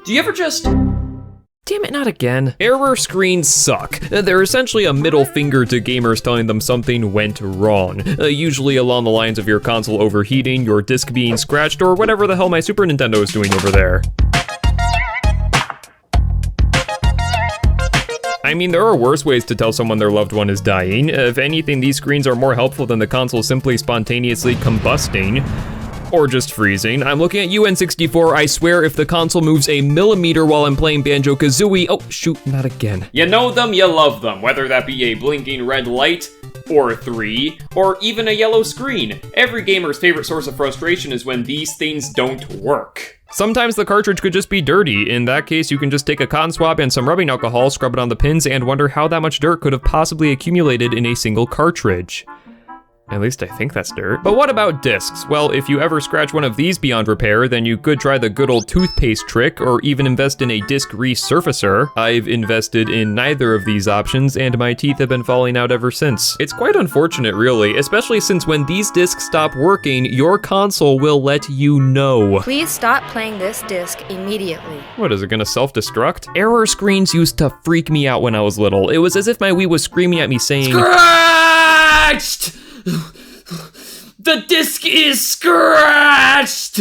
Do you ever just... Damn it, not again. Error screens suck. They're essentially a middle finger to gamers telling them something went wrong. Usually along the lines of your console overheating, your disc being scratched, or whatever the hell my Super Nintendo is doing over there. I mean, there are worse ways to tell someone their loved one is dying. If anything, these screens are more helpful than the console simply spontaneously combusting. Or just freezing. I'm looking at you, N64. I swear if the console moves a millimeter while I'm playing Banjo-Kazooie, oh shoot, not again. You know them, you love them, whether that be a blinking red light, or 3, or even a yellow screen. Every gamer's favorite source of frustration is when these things don't work. Sometimes the cartridge could just be dirty. In that case, you can just take a cotton swab and some rubbing alcohol, scrub it on the pins, and wonder how that much dirt could have possibly accumulated in a single cartridge. At least I think that's dirt. But what about discs? Well, if you ever scratch one of these beyond repair, then you could try the good old toothpaste trick, or even invest in a disc resurfacer. I've invested in neither of these options, and my teeth have been falling out ever since. It's quite unfortunate, really, especially since when these discs stop working, your console will let you know. Please stop playing this disc immediately. What, is it gonna self-destruct? Error screens used to freak me out when I was little. It was as if my Wii was screaming at me saying, Scratched! The disc is scratched!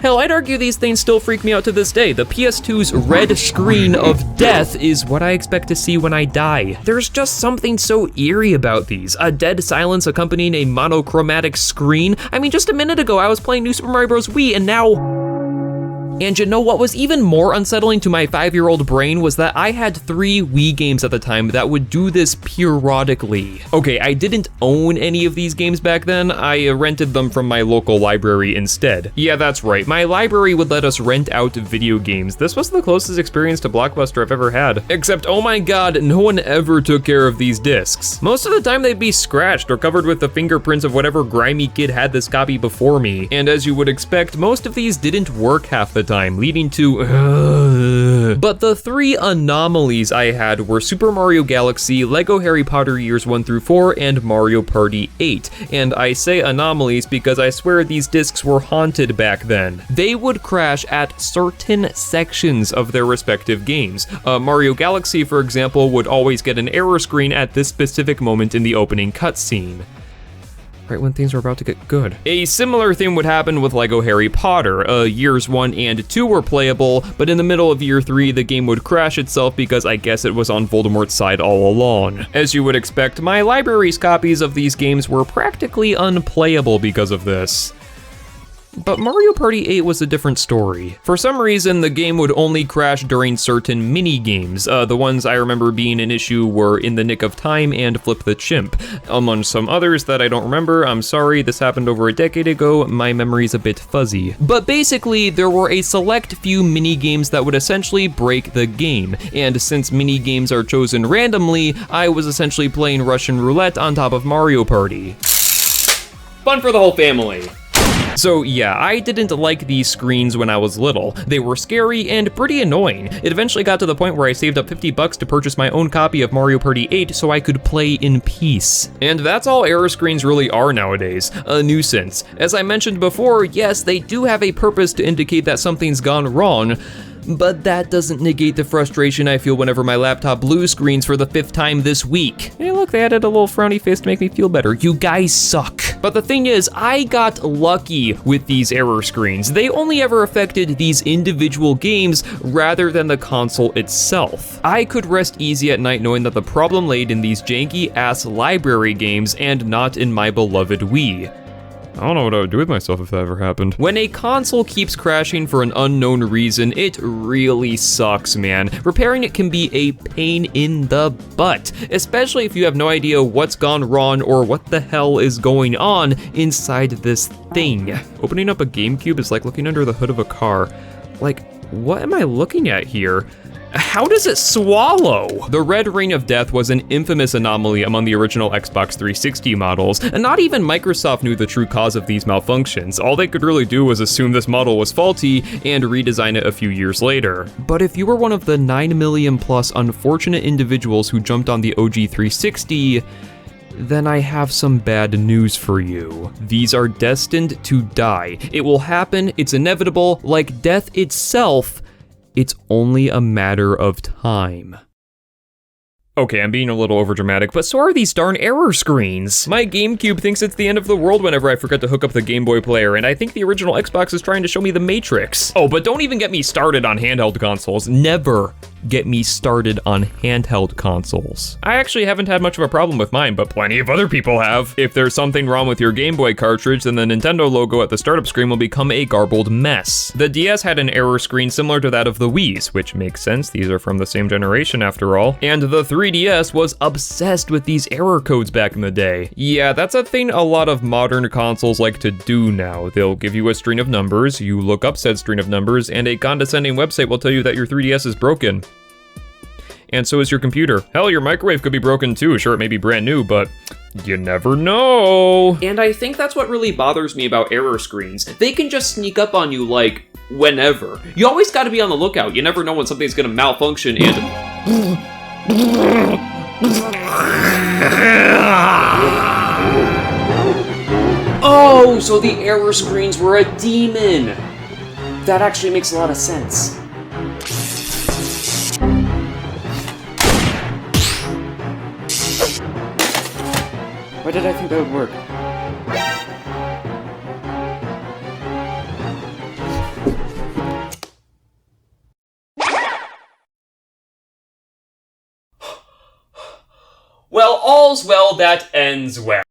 Hell, I'd argue these things still freak me out to this day. The PS2's red screen of death is what I expect to see when I die. There's just something so eerie about these. A dead silence accompanying a monochromatic screen. I mean, just a minute ago I was playing New Super Mario Bros. Wii, and now... And you know what was even more unsettling to my 5-year-old brain was that I had 3 Wii games at the time that would do this periodically. Okay, I didn't own any of these games back then. I rented them from my local library instead. Yeah, that's right. My library would let us rent out video games. This was the closest experience to Blockbuster I've ever had. Except, oh my god, no one ever took care of these discs. Most of the time they'd be scratched or covered with the fingerprints of whatever grimy kid had this copy before me. And as you would expect, most of these didn't work half the time, leading to But the 3 anomalies I had were Super Mario Galaxy, Lego Harry Potter Years 1 through 4, and Mario Party 8. And I say anomalies because I swear these discs were haunted back then. They would crash at certain sections of their respective games. Mario Galaxy, for example, would always get an error screen at this specific moment in the opening cutscene. Right when things were about to get good. A similar thing would happen with Lego Harry Potter. Years 1 and 2 were playable, but in the middle of year 3, the game would crash itself because I guess it was on Voldemort's side all along. As you would expect, my library's copies of these games were practically unplayable because of this. But Mario Party 8 was a different story. For some reason, the game would only crash during certain mini-games. The ones I remember being an issue were In the Nick of Time and Flip the Chimp. Among some others that I don't remember, I'm sorry, this happened over a decade ago, my memory's a bit fuzzy. But basically, there were a select few mini-games that would essentially break the game. And since mini-games are chosen randomly, I was essentially playing Russian roulette on top of Mario Party. Fun for the whole family. So yeah, I didn't like these screens when I was little. They were scary and pretty annoying. It eventually got to the point where I saved up $50 to purchase my own copy of Mario Party 8 so I could play in peace. And that's all error screens really are nowadays, a nuisance. As I mentioned before, yes, they do have a purpose to indicate that something's gone wrong, but that doesn't negate the frustration I feel whenever my laptop blue screens for the 5th time this week. Hey look, they added a little frowny face to make me feel better. You guys suck. But the thing is, I got lucky with these error screens. They only ever affected these individual games rather than the console itself. I could rest easy at night knowing that the problem laid in these janky ass library games and not in my beloved Wii. I don't know what I would do with myself if that ever happened. When a console keeps crashing for an unknown reason, it really sucks, man. Repairing it can be a pain in the butt, especially if you have no idea what's gone wrong or what the hell is going on inside this thing. Opening up a GameCube is like looking under the hood of a car. Like, what am I looking at here? How does it swallow? The red ring of death was an infamous anomaly among the original Xbox 360 models, and not even Microsoft knew the true cause of these malfunctions. All they could really do was assume this model was faulty and redesign it a few years later. But if you were one of the 9 million plus unfortunate individuals who jumped on the OG 360, then I have some bad news for you. These are destined to die. It will happen, it's inevitable, like death itself. It's only a matter of time. Okay, I'm being a little overdramatic, but so are these darn error screens. My GameCube thinks it's the end of the world whenever I forget to hook up the Game Boy player, and I think the original Xbox is trying to show me the Matrix. Oh, but don't even get me started on handheld consoles. Never get me started on handheld consoles. I actually haven't had much of a problem with mine, but plenty of other people have. If there's something wrong with your Game Boy cartridge, then the Nintendo logo at the startup screen will become a garbled mess. The DS had an error screen similar to that of the Wii's, which makes sense, these are from the same generation after all, and the 3DS was obsessed with these error codes back in the day. Yeah, that's a thing a lot of modern consoles like to do now. They'll give you a string of numbers, you look up said string of numbers, and a condescending website will tell you that your 3DS is broken. And so is your computer. Hell, your microwave could be broken too. Sure, it may be brand new, but you never know. And I think that's what really bothers me about error screens. They can just sneak up on you like whenever. You always gotta be on the lookout. You never know when something's gonna malfunction and... Oh, so the error screens were a demon. That actually makes a lot of sense. Why did I think that would work? Well, all's well that ends well.